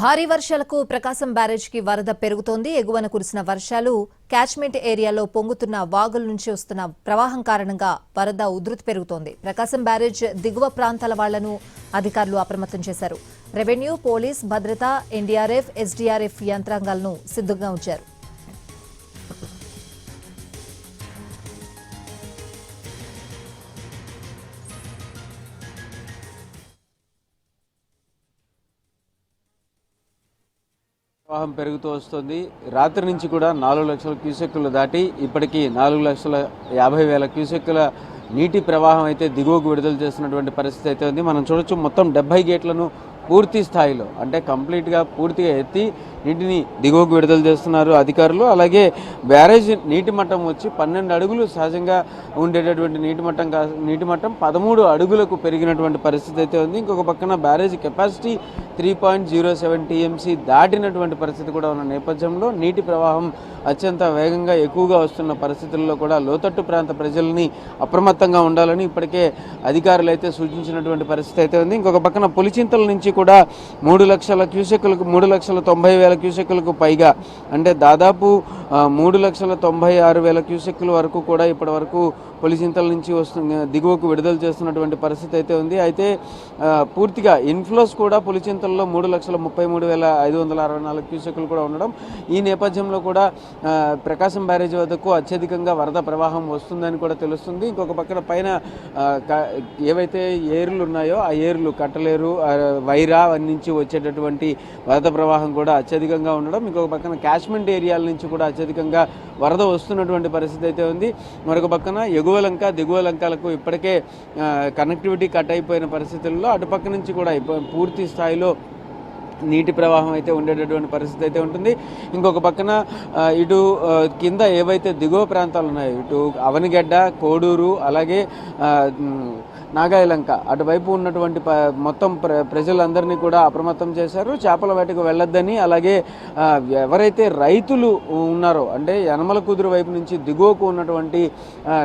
భారీ వర్షాలకు ప్రకాశం బ్యారేజ్కి వరద పెరుగుతోంది. ఎగువన కురిసిన వర్షాలు క్యాచ్మెంట్ ఏరియాలో పొంగుతున్న వాగుల నుంచి వస్తున్న ప్రవాహం కారణంగా వరద ఉధృతి పెరుగుతోంది. ప్రకాశం బ్యారేజ్ దిగువ ప్రాంతాల వాళ్లను అధికారులు అప్రమత్తం చేశారు. రెవెన్యూ, పోలీస్, భద్రత, ఎన్డీఆర్ఎఫ్, ఎస్డీఆర్ఎఫ్ యంత్రాంగాలను సిద్ధంగా ఉంచారు. ప్రవాహం పెరుగుతూ వస్తుంది. రాత్రి నుంచి కూడా 4 లక్షల క్యూసెక్కులు దాటి ఇప్పటికీ 4,50,000 క్యూసెక్కుల నీటి ప్రవాహం అయితే దిగువకు విడుదల చేస్తున్నటువంటి పరిస్థితి అయితే ఉంది. మనం చూడొచ్చు, మొత్తం 70 గేట్లను పూర్తి స్థాయిలో అంటే కంప్లీట్గా పూర్తిగా ఎత్తి నీటిని దిగువకు విడుదల చేస్తున్నారు అధికారులు. అలాగే బ్యారేజ్ నీటి మట్టం వచ్చి 12 అడుగులు సహజంగా ఉండేటటువంటి నీటి మట్టం 13 అడుగులకు పెరిగినటువంటి పరిస్థితి అయితే ఉంది. ఇంకొక పక్కన బ్యారేజ్ కెపాసిటీ 3.07 టీఎంసీ దాటినటువంటి పరిస్థితి కూడా ఉన్న నేపథ్యంలో నీటి ప్రవాహం అత్యంత వేగంగా ఎక్కువగా వస్తున్న పరిస్థితుల్లో కూడా లోతట్టు ప్రాంత ప్రజల్ని అప్రమత్తంగా ఉండాలని ఇప్పటికే అధికారులు అయితే సూచించినటువంటి పరిస్థితి అయితే ఉంది. ఇంకొక పక్కన పులిచింతల నుంచి కూడా 3 లక్షల క్యూసెక్కులకు 3,90,000 క్యూసెక్కులకు పైగా అంటే దాదాపు 3,96,000 క్యూసెక్కుల వరకు కూడా ఇప్పటి వరకు పులిచింతల నుంచి దిగువకు విడుదల చేస్తున్నటువంటి పరిస్థితి అయితే ఉంది. అయితే పూర్తిగా ఇన్ఫ్లోస్ కూడా పులిచింతల్లో 3,33,564 క్యూసెక్కులు కూడా ఉండడం, ఈ నేపథ్యంలో కూడా ప్రకాశం బ్యారేజ్ వద్దకు అత్యధికంగా వరద ప్రవాహం వస్తుందని కూడా తెలుస్తుంది. ఇంకొక పక్కన పైన ఏవైతే ఏర్లు ఉన్నాయో ఆ ఏర్లు కట్టలేరు, వైరా నుంచి వచ్చేటటువంటి వరద ప్రవాహం కూడా అత్యధికంగా ఉండడం, ఇంకొక పక్కన క్యాచ్మెంట్ ఏరియాల నుంచి కూడా అత్యధికంగా వరద వస్తున్నటువంటి పరిస్థితి అయితే ఉంది. మరొక పక్కన ఎగువ లంక దిగువ లంకలకు ఇప్పటికే కనెక్టివిటీ కట్ అయిపోయిన పరిస్థితుల్లో అటుపక్క నుంచి కూడా పూర్తి స్థాయిలో నీటి ప్రవాహం అయితే ఉండేటటువంటి పరిస్థితి అయితే ఉంటుంది. ఇంకొక పక్కన ఇటు కింద ఏవైతే దిగువ ప్రాంతాలు ఉన్నాయో ఇటు అవనిగడ్డ, కోడూరు, అలాగే నాగాయలంక అటువైపు ఉన్నటువంటి మొత్తం ప్రజలందరినీ కూడా అప్రమత్తం చేశారు. చేపల వేటకు వెళ్ళొద్దని, అలాగే ఎవరైతే రైతులు ఉన్నారో అంటే యనమల కుదురు వైపు నుంచి దిగువకు ఉన్నటువంటి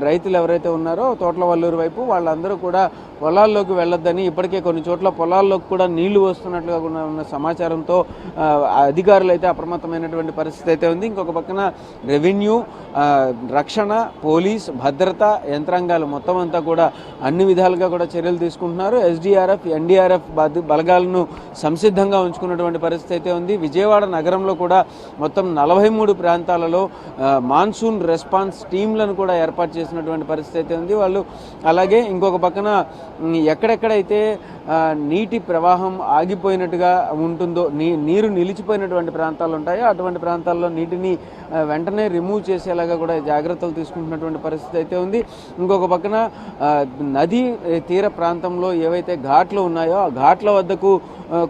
రైతులు ఎవరైతే ఉన్నారో తోట్లవల్లూరు వైపు వాళ్ళందరూ కూడా పొలాల్లోకి వెళ్ళొద్దని, ఇప్పటికే కొన్ని చోట్ల పొలాల్లోకి కూడా నీళ్లు వస్తున్నట్లుగా ఉన్న సమాచారంతో అధికారులు అయితే అప్రమత్తమైనటువంటి పరిస్థితి అయితే ఉంది. ఇంకొక పక్కన రెవెన్యూ, రక్షణ, పోలీస్, భద్రత యంత్రాంగాలు మొత్తం అంతా కూడా అన్ని విధాలుగా కూడా చర్యలు తీసుకుంటున్నారు. ఎస్డీఆర్ఎఫ్, ఎన్డీఆర్ఎఫ్ బలగాలను సంసిద్ధంగా ఉంచుకున్నటువంటి పరిస్థితి అయితే ఉంది. విజయవాడ నగరంలో కూడా మొత్తం 43 ప్రాంతాలలో మాన్సూన్ రెస్పాన్స్ టీంలను కూడా ఏర్పాటు చేసినటువంటి పరిస్థితి అయితే ఉంది వాళ్ళు. అలాగే ఇంకొక పక్కన ఎక్కడెక్కడైతే నీటి ప్రవాహం ఆగిపోయినట్టుగా ఉంటుందో, నీరు నిలిచిపోయినటువంటి ప్రాంతాలు ఉంటాయో అటువంటి ప్రాంతాల్లో నీటిని వెంటనే రిమూవ్ చేసేలాగా కూడా జాగ్రత్తలు తీసుకుంటున్నటువంటి పరిస్థితి అయితే ఉంది. ఇంకొక పక్కన నదీ తీర ప్రాంతంలో ఏవైతే ఘాట్లు ఉన్నాయో ఆ ఘాట్ల వద్దకు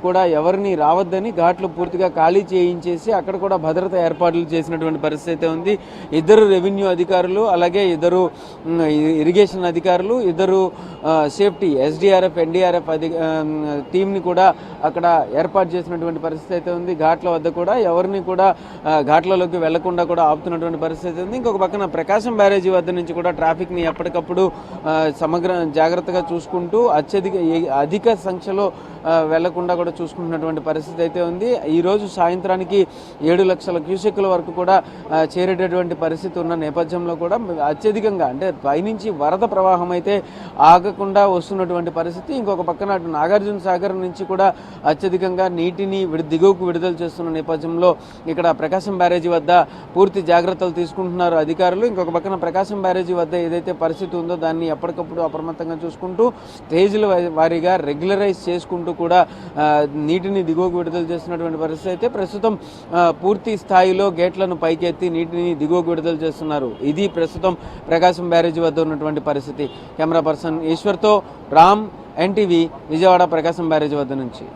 కూడా ఎవరిని రావద్దని ఘాట్లు పూర్తిగా ఖాళీ చేయించేసి అక్కడ కూడా భద్రత ఏర్పాట్లు చేసినటువంటి పరిస్థితి అయితే ఉంది. 2 రెవెన్యూ అధికారులు, అలాగే 2 ఇరిగేషన్ అధికారులు, 2 సేఫ్టీ ఎస్డీఆర్ఎఫ్, ఎన్డీఆర్ఎఫ్ టీంని కూడా అక్కడ ఏర్పాటు చేసినటువంటి పరిస్థితి అయితే ఉంది. ఘాట్ల వద్ద కూడా ఎవరిని కూడా ఘాట్లలోకి వెళ్లకుండా కూడా ఆపుతున్నటువంటి పరిస్థితి ఉంది. ఇంకొక పక్కన ప్రకాశం బ్యారేజీ వద్ద నుంచి కూడా ట్రాఫిక్ని ఎప్పటికప్పుడు జాగ్రత్తగా చూసుకుంటూ అధిక సంఖ్యలో వెళ్లకుండా కూడా చూసుకుంటున్నటువంటి పరిస్థితి అయితే ఉంది. ఈరోజు సాయంత్రానికి 7 లక్షల క్యూసెక్కుల వరకు కూడా చేరేటటువంటి పరిస్థితి ఉన్న నేపథ్యంలో కూడా అత్యధికంగా అంటే పైనుంచి వరద ప్రవాహం అయితే ఆగకుండా వస్తున్నటువంటి పరిస్థితి. ఇంకొక పక్కన అటు నాగార్జున సాగర్ నుంచి కూడా అత్యధికంగా నీటిని దిగువకు విడుదల చేస్తున్న నేపథ్యంలో ఇక్కడ ప్రకాశం బ్యారేజీ వద్ద పూర్తి జాగ్రత్తలు తీసుకుంటున్నారు అధికారులు. ఇంకొక పక్కన ప్రకాశం బ్యారేజీ వద్ద ఏదైతే పరిస్థితి ఉందో దాన్ని ఎప్పటికప్పుడు అప్రమత్తంగా చూసుకుంటూ స్టేజ్ల వారీగా రెగ్యులరైజ్ చేసుకుంటూ కూడా నీటిని దిగువకు విడుదల చేస్తున్నటువంటి పరిస్థితి అయితే ప్రస్తుతం పూర్తి స్థాయిలో గేట్లను పైకెత్తి నీటిని దిగువకు విడుదల చేస్తున్నారు. ఇది ప్రస్తుతం ప్రకాశం బ్యారేజీ వద్ద ఉన్నటువంటి పరిస్థితి. కెమెరా పర్సన్ ఈశ్వర్తో రామ్, ఎన్టీవీ, విజయవాడ ప్రకాశం బ్యారేజీ వద్ద నుంచి.